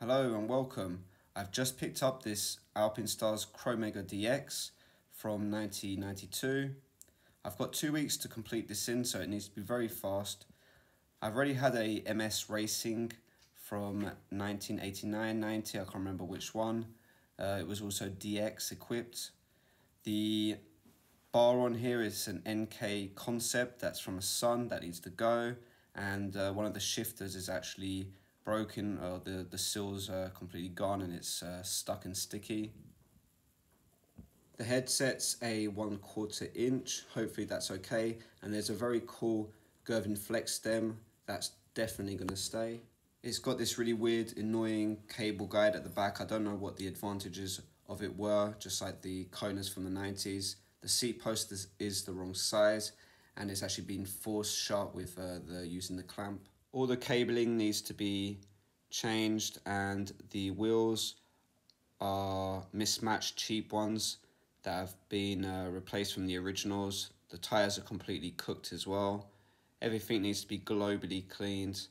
Hello and welcome. I've just picked up this Alpinestars Cro Mega DX from 1992. I've got 2 weeks to complete this in, so it needs to be very fast. I've already had a MS Racing from 1989-90, I can't remember which one. It was also DX equipped. The bar on here is an NK concept that's from a Sun that needs to go, and one of the shifters is actually broken, or the seal's completely gone and it's stuck and sticky. The headset's a 1/4 inch, hopefully that's okay, and there's a very cool Gervin flex stem that's definitely going to stay. It's got this really weird annoying cable guide at the back. I don't know what the advantages of it were, just like the Konas from the 90s. The seat post is the wrong size, and it's actually been forced shut with using the clamp. All the cabling needs to be changed, and the wheels are mismatched cheap ones that have been replaced from the originals. The tyres are completely cooked as well. Everything needs to be globally cleaned.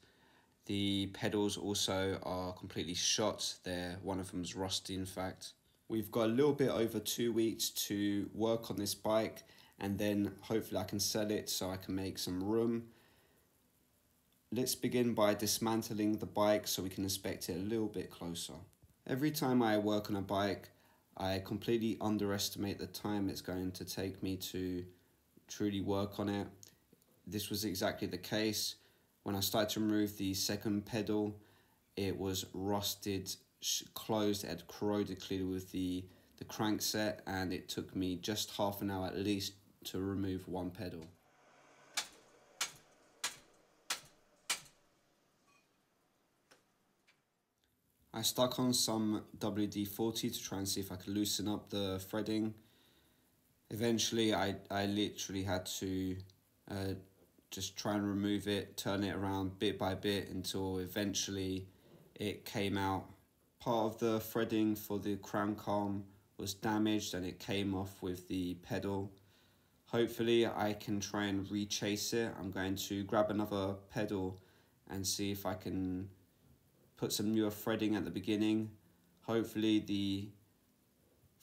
The pedals also are completely shot. One of them's rusty, in fact. We've got a little bit over 2 weeks to work on this bike, and then hopefully I can sell it so I can make some room. Let's begin by dismantling the bike so we can inspect it a little bit closer. Every time I work on a bike, I completely underestimate the time it's going to take me to truly work on it. This was exactly the case. When I started to remove the second pedal, it was rusted, closed, it had corroded clearly with the crankset, and it took me just half an hour at least to remove one pedal. I stuck on some WD-40 to try and see if I could loosen up the threading. Eventually I literally had to just try and remove it, turn it around bit by bit until eventually it came out. Part of the threading for the crank arm was damaged and it came off with the pedal. Hopefully I can try and re-chase it. I'm going to grab another pedal and see if I can put some newer threading at the beginning. Hopefully the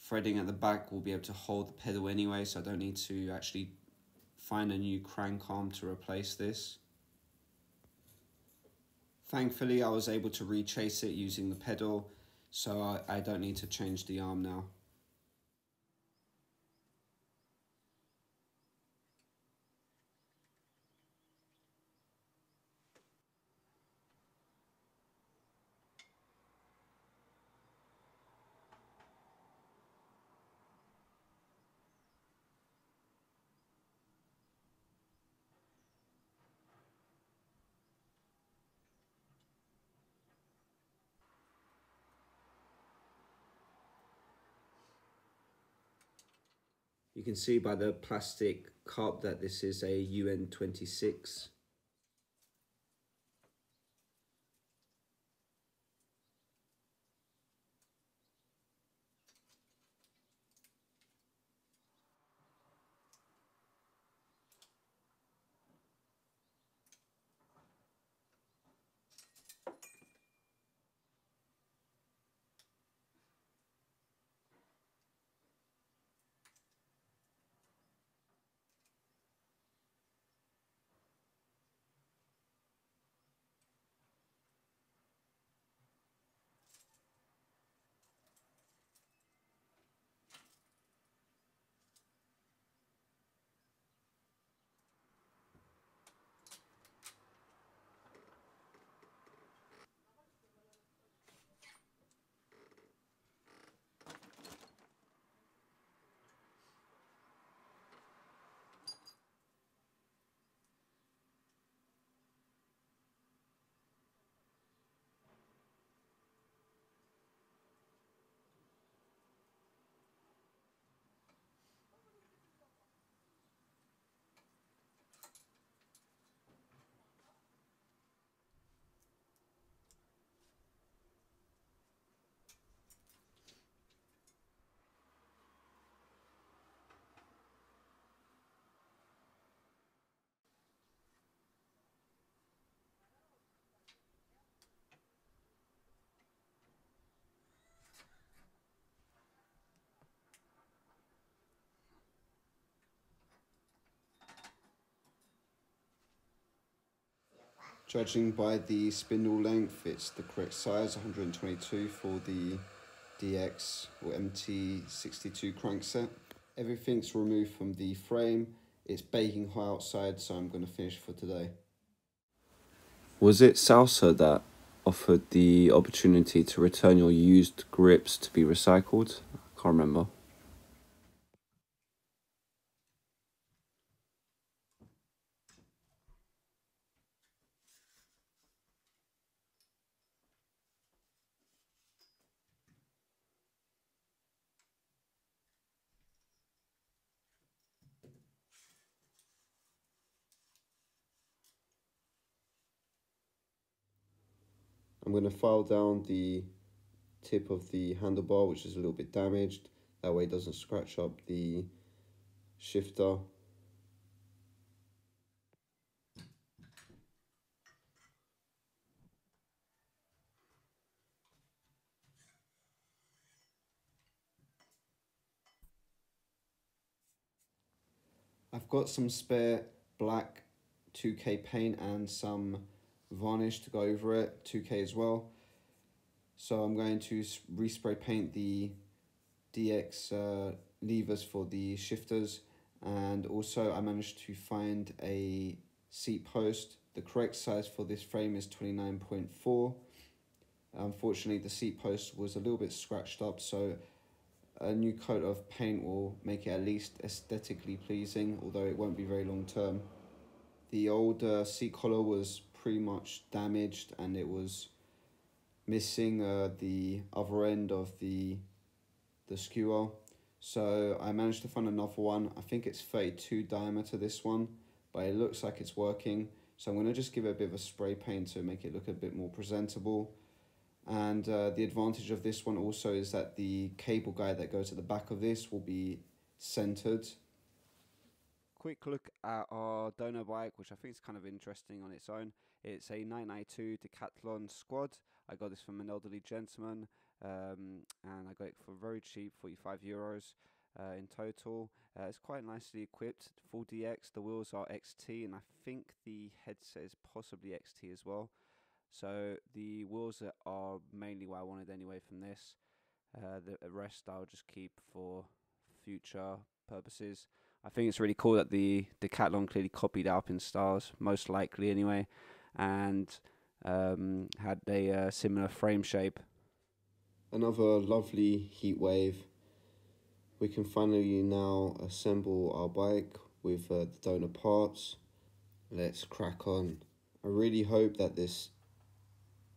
threading at the back will be able to hold the pedal anyway, so I don't need to actually find a new crank arm to replace this. Thankfully I was able to re-chase it using the pedal, so I don't need to change the arm now. You can see by the plastic cup that this is a UN-26. Judging by the spindle length, it's the correct size, 122 for the DX or MT62 crankset. Everything's removed from the frame. It's baking hot outside, so I'm going to finish for today. Was it Salsa that offered the opportunity to return your used grips to be recycled? I can't remember. I'm going to file down the tip of the handlebar, which is a little bit damaged. That way it doesn't scratch up the shifter. I've got some spare black 2K paint and some varnish to go over it, 2K as well. So I'm going to respray paint the DX levers for the shifters, and also I managed to find a seat post. The correct size for this frame is 29.4. Unfortunately, the seat post was a little bit scratched up, so a new coat of paint will make it at least aesthetically pleasing, although it won't be very long term. The old seat collar was pretty much damaged, and it was missing the other end of the skewer. So I managed to find another one. I think it's 32 diameter, this one, but it looks like it's working. So I'm going to just give it a bit of a spray paint to make it look a bit more presentable. And the advantage of this one also is that the cable guide that goes at the back of this will be centered. Quick look at our donor bike, which I think is kind of interesting on its own. It's a 992 Decathlon Squad. I got this from an elderly gentleman, and I got it for very cheap, €45 in total. It's quite nicely equipped, full DX. The wheels are XT, and I think the headset is possibly XT as well. So the wheels are mainly what I wanted anyway from this. The rest I'll just keep for future purposes. I think it's really cool that the Decathlon clearly copied Alpinestars, most likely anyway, and had a similar frame shape. Another lovely heat wave. We can finally now assemble our bike with the donor parts. Let's crack on. I really hope that this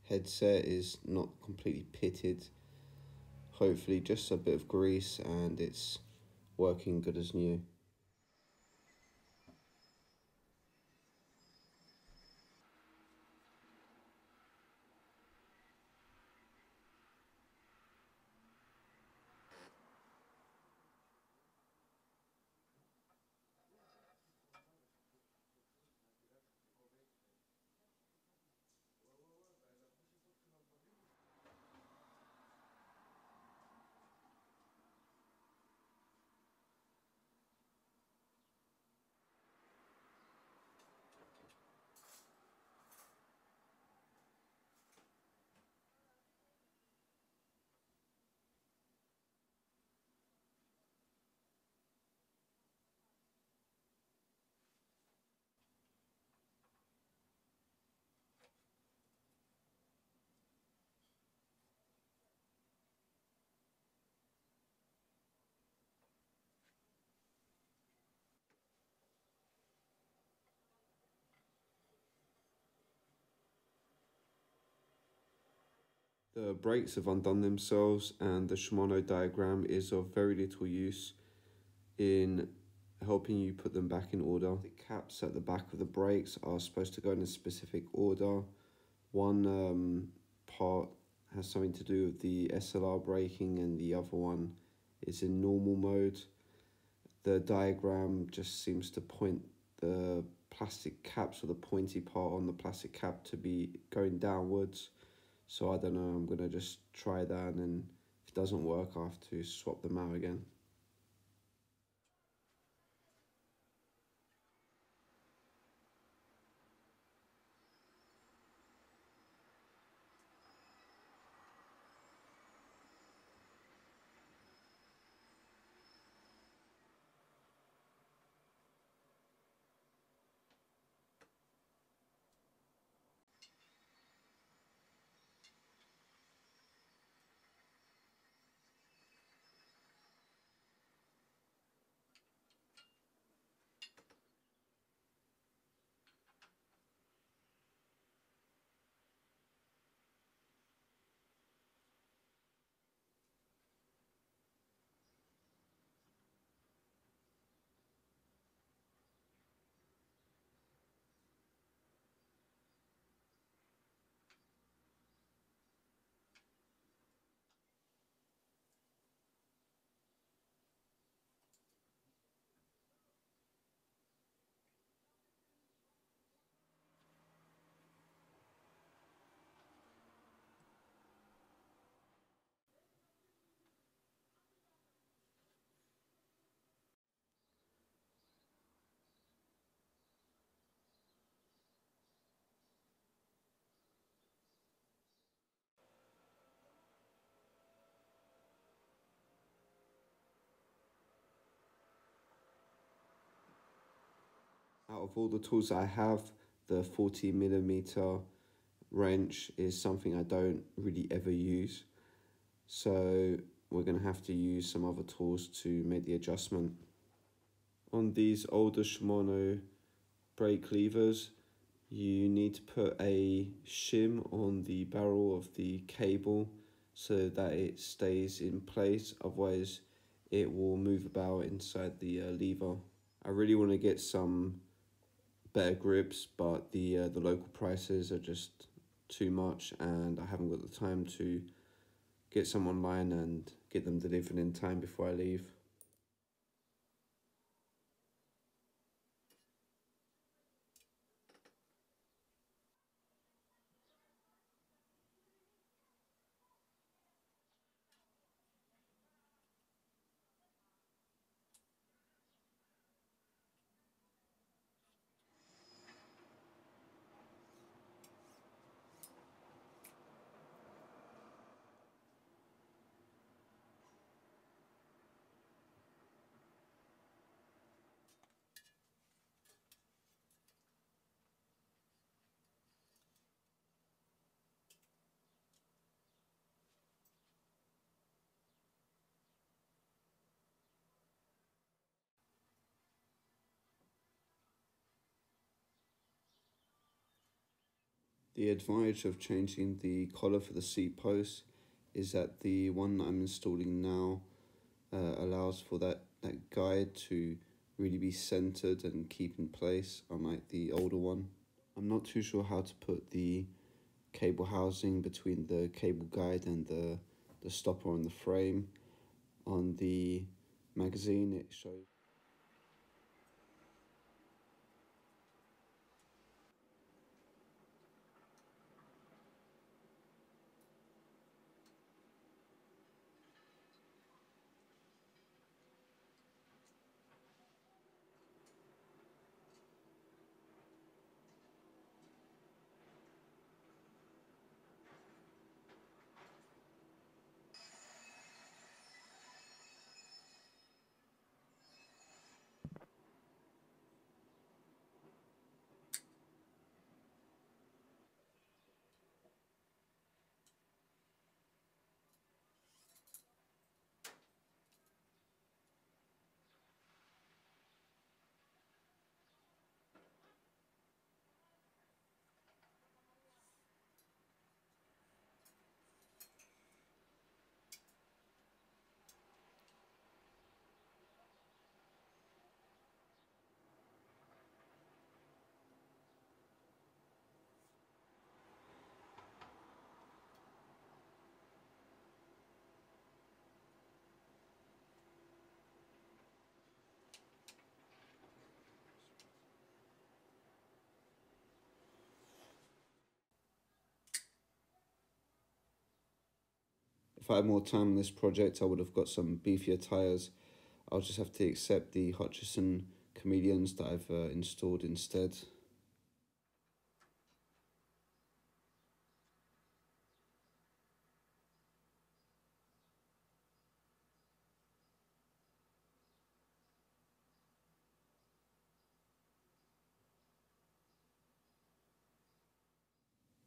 headset is not completely pitted. Hopefully just a bit of grease and it's working good as new. The brakes have undone themselves and the Shimano diagram is of very little use in helping you put them back in order. The caps at the back of the brakes are supposed to go in a specific order. One part has something to do with the SLR braking and the other one is in normal mode. The diagram just seems to point the plastic caps, or the pointy part on the plastic cap, to be going downwards. So I don't know, I'm going to just try that, and if it doesn't work I have to swap them out again. Out of all the tools I have, the 40mm wrench is something I don't really ever use. So we're going to have to use some other tools to make the adjustment. On these older Shimano brake levers, you need to put a shim on the barrel of the cable so that it stays in place, otherwise it will move about inside the lever. I really want to get some better grips, but the local prices are just too much and I haven't got the time to get some online and get them delivered in time before I leave. The advantage of changing the collar for the seat post is that the one that I'm installing now allows for that guide to really be centered and keep in place, unlike the older one. I'm not too sure how to put the cable housing between the cable guide and the stopper on the frame. On the magazine it shows. If I had more time on this project, I would have got some beefier tyres. I'll just have to accept the Hutchison Chameleons that I've installed instead.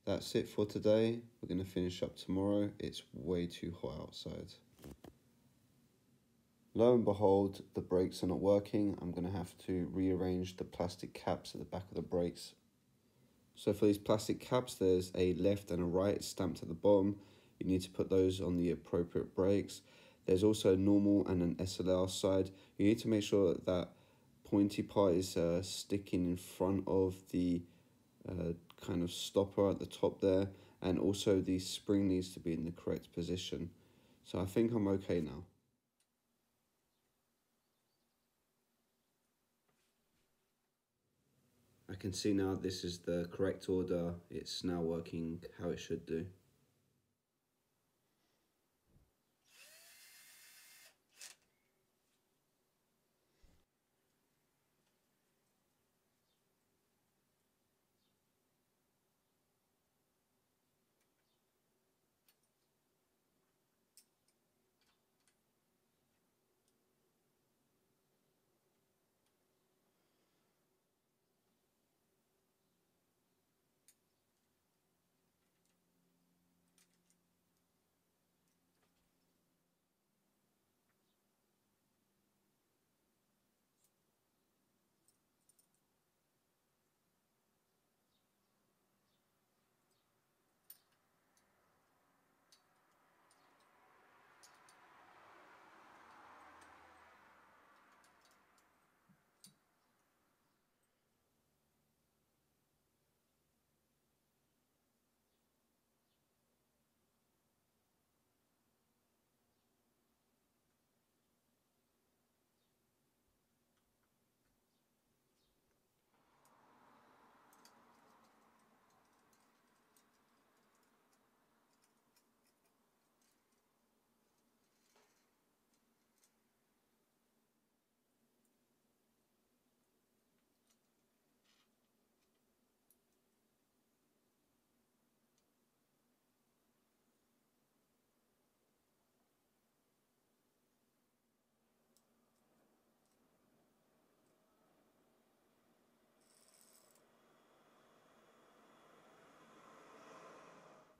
That's it for today. We're going to finish up tomorrow. It's way too hot outside. Lo and behold, the brakes are not working. I'm going to have to rearrange the plastic caps at the back of the brakes. So for these plastic caps, there's a left and a right stamped at the bottom. You need to put those on the appropriate brakes. There's also a normal and an SLR side. You need to make sure that that pointy part is sticking in front of the kind of stopper at the top there, and also the spring needs to be in the correct position. So I think I'm okay now. I can see now this is the correct order. It's now working how it should do.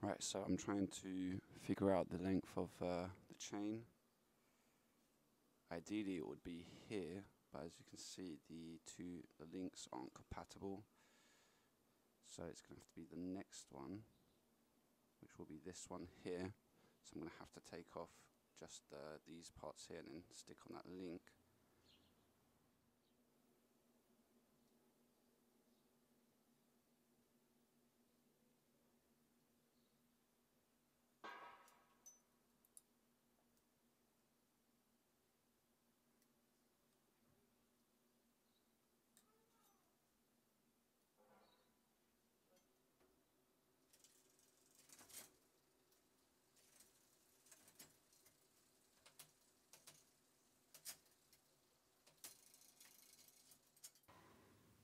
Right, so I'm trying to figure out the length of the chain. Ideally it would be here, but as you can see the links aren't compatible. So it's going to have to be the next one, which will be this one here. So I'm going to have to take off just these parts here and then stick on that link.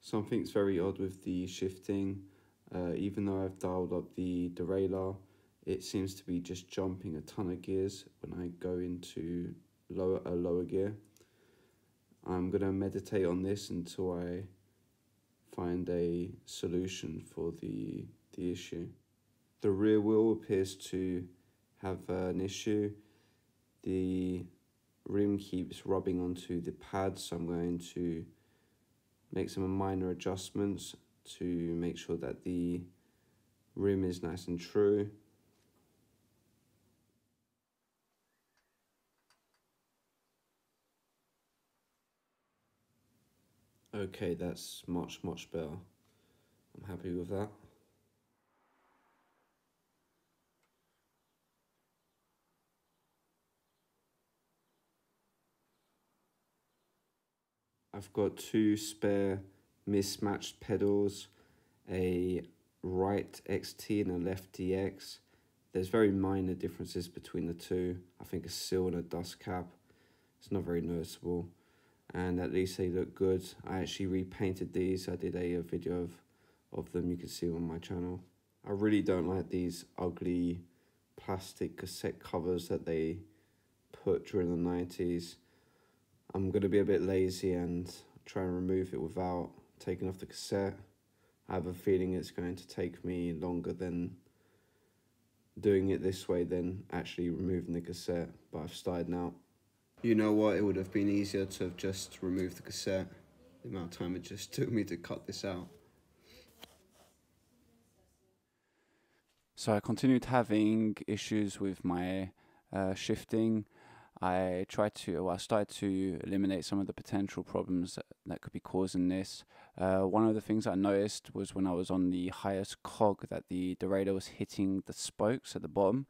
Something's very odd with the shifting. Even though I've dialed up the derailleur, it seems to be just jumping a ton of gears when I go into a lower gear. I'm going to meditate on this until I find a solution for the issue. The rear wheel appears to have an issue. The rim keeps rubbing onto the pad, so I'm going to make some minor adjustments to make sure that the rim is nice and true. Okay, that's much better. I'm happy with that. I've got two spare mismatched pedals, a right XT and a left DX. There's very minor differences between the two. I think a seal and a dust cap. It's not very noticeable, and at least they look good. I actually repainted these. I did a video of them, you can see on my channel. I really don't like these ugly plastic cassette covers that they put during the 90s. I'm going to be a bit lazy and try and remove it without taking off the cassette. I have a feeling it's going to take me longer than doing it this way than actually removing the cassette, but I've started now. You know what, it would have been easier to have just removed the cassette. The amount of time it just took me to cut this out. So I continued having issues with my shifting. I started to eliminate some of the potential problems that could be causing this. One of the things I noticed was when I was on the highest cog that the derailleur was hitting the spokes at the bottom,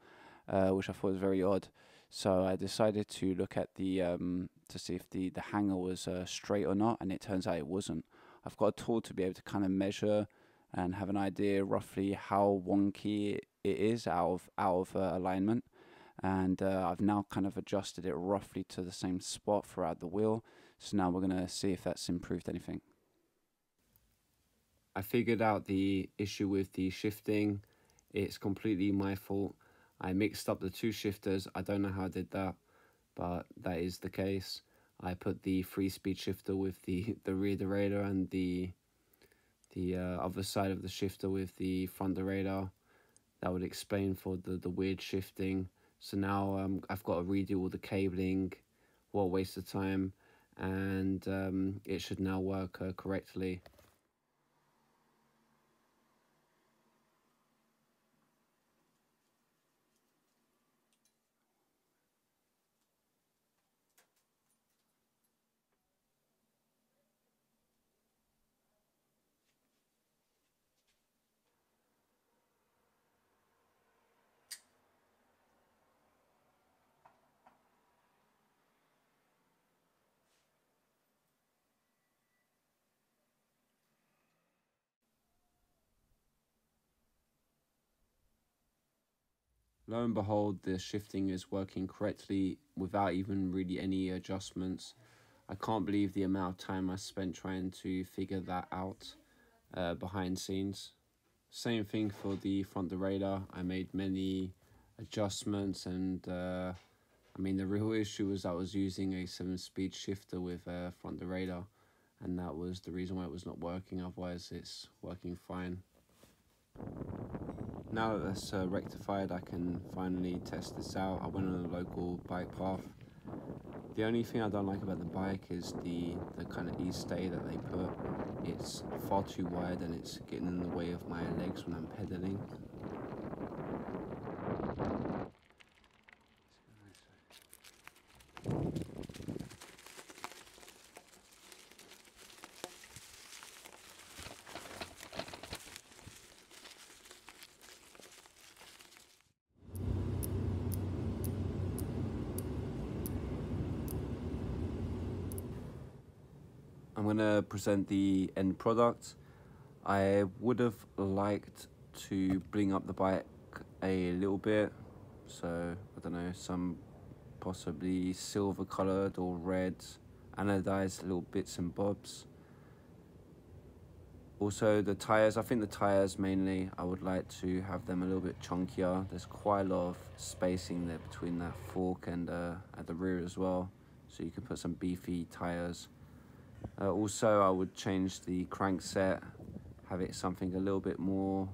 which I thought was very odd. So I decided to look at the to see if the hanger was straight or not, and it turns out it wasn't. I've got a tool to be able to kind of measure and have an idea roughly how wonky it is out of alignment. And I've now kind of adjusted it roughly to the same spot throughout the wheel. So now we're going to see if that's improved anything. I figured out the issue with the shifting. It's completely my fault. I mixed up the two shifters. I don't know how I did that, but that is the case. I put the 3-speed shifter with the rear derailleur and the other side of the shifter with the front derailleur. That would explain for the weird shifting. So now I've got to redo all the cabling. What a waste of time. And it should now work correctly. Lo and behold, the shifting is working correctly without even really any adjustments. I can't believe the amount of time I spent trying to figure that out behind scenes. Same thing for the front derailleur. I made many adjustments, and I mean the real issue was I was using a 7-speed shifter with a front derailleur, and that was the reason why it was not working. Otherwise it's working fine. now that that's rectified, I can finally test this out. I went on a local bike path. The only thing I don't like about the bike is the kind of e-stay that they put. It's far too wide and it's getting in the way of my legs when I'm pedaling. I'm going to present the end product. I would have liked to bling up the bike a little bit, so I don't know, some possibly silver coloured or red, anodized little bits and bobs. Also the tyres, I think the tyres mainly, I would like to have them a little bit chunkier. There's quite a lot of spacing there between that fork and at the rear as well, so you could put some beefy tyres. Also, I would change the crankset, have it something a little bit more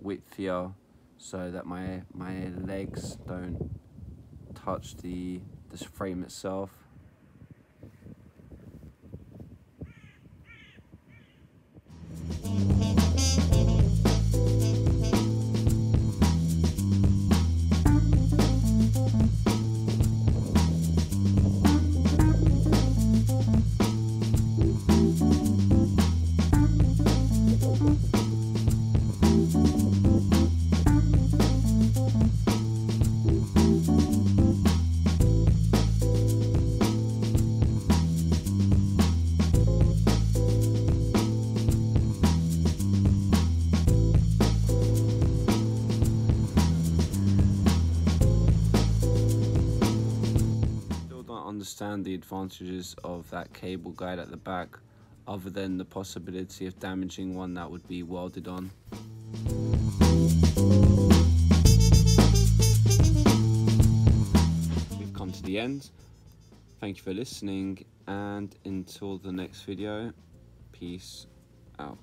widthier, so that my legs don't touch the frame itself. Understand the advantages of that cable guide at the back, other than the possibility of damaging one that would be welded on. We've come to the end. Thank you for listening, and until the next video, peace out.